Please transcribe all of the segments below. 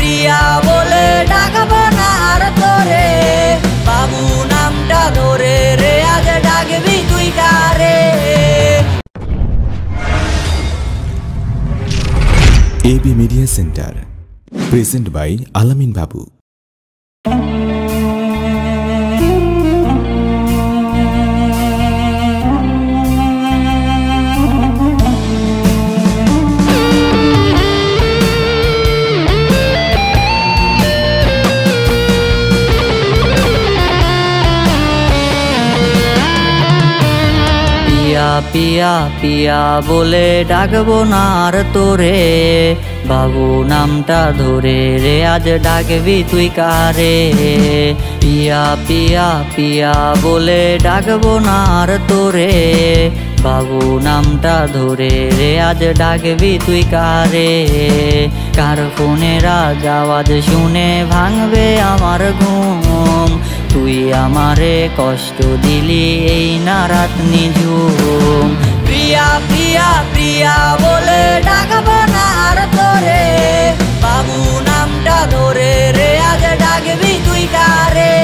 প্রিয়া বলে ডাকবো না আর তোরে, বাবু নামটা ধরে রে আজ ডাকবি তুই কারে। AB Media Center, present by Alamin Babu. পিয়া পিয়া বলে ডাকবো না আর তোরে, বাবু নামটা ধরে রে আজ ডাকবি তুই কারে। পিয়া পিয়া পিয়া বলে ডাকবো না আর তোরে, বাবু নামটা ধরে রে আজ ডাকবি তুই কারে। কার ফোনের আওয়াজ শুনে ভাঙবে আমার ঘুম, তুই আমারে কষ্ট দিলি এই না রাত নিঝুম। প্রিয়া প্রিয়া প্রিয়া বলে ডাকবো না আর তোরে, বাবু নামটা ধরে রে আজ ডাকবি তুই কারে।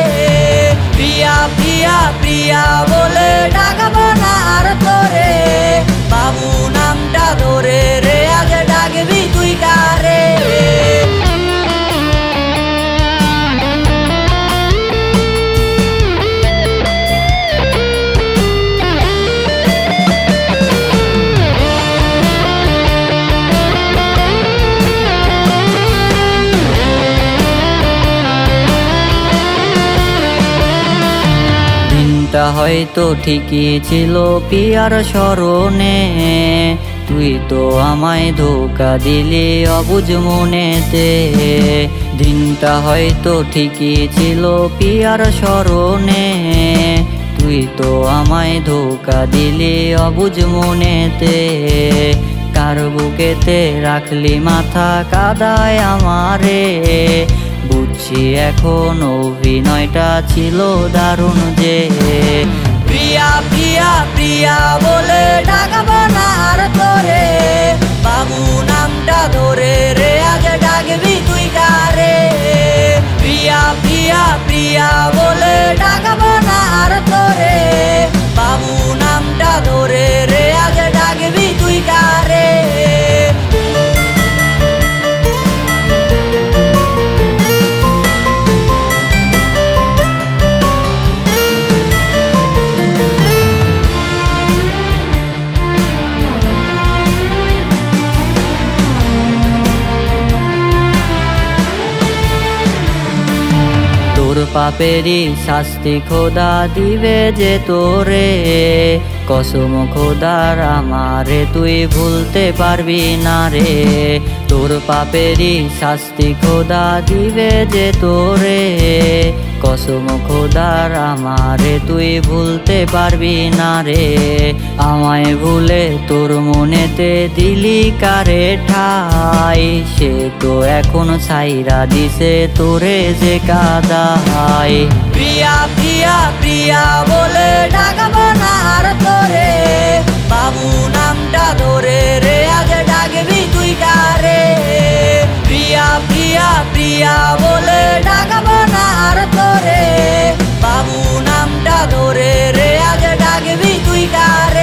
প্রিয়া প্রিয়া প্রিয়া বলে ডাকবো না আর তোরে, বাবু নামটা ধরে রে আজ ডাকবি তুই কারে। হয়তো ঠিকই ছিল পিয়ার স্মরণে, তুই তো আমায় ধোকা দিলি অবুঝ মনেতে। দিনটা হয়তো ঠিকই ছিল পিয়ার স্মরণে, তুই তো আমায় ধোকা দিলি অবুঝ মনেতে। কার বুকেতে রাখলি মাথা কাদায় আমারে, বুঝছি এখন অভিনয়টা ছিল দারুণ যে। প্রিয়া প্রিয়া প্রিয়া বলে ডাকবো না আর তোরে, বাবু নামটা ধরে রে আজ ডাকবি তুই কারে। প্রিয়া প্রিয়া প্রিয়া বলে ডাকবো না আর তোরে, বাবু নামটা ধরে রে আজ ডাকবি তুই কারে। তোর পাপেরই শাস্তি খোদা দিবে যে তোরে, কসম খোদার আমারে তুই ভুলতে পারবি না রে। তোর পাপেরই শাস্তি খোদা দিবে যে তোরে, কসম খোদার আমারে তুই ভুলতে পারবি না রে। আমায় ভুলে তোর মনেতে দিলি কারে ঠাই, সে তো এখন ছাইরা দিছে তোরে যে কাদাই। প্রিয়া প্রিয়া প্রিয়া বলে ডাকবো না আর তোরে, বাবু নামটা ধরে রে আজ ডাকবি তুই কারে। প্রিয়া প্রিয়া প্রিয়া বলে ডাকবো না আর তোরে, বাবু নামটা ধরে রে আজ ডাকবি তুই কারে।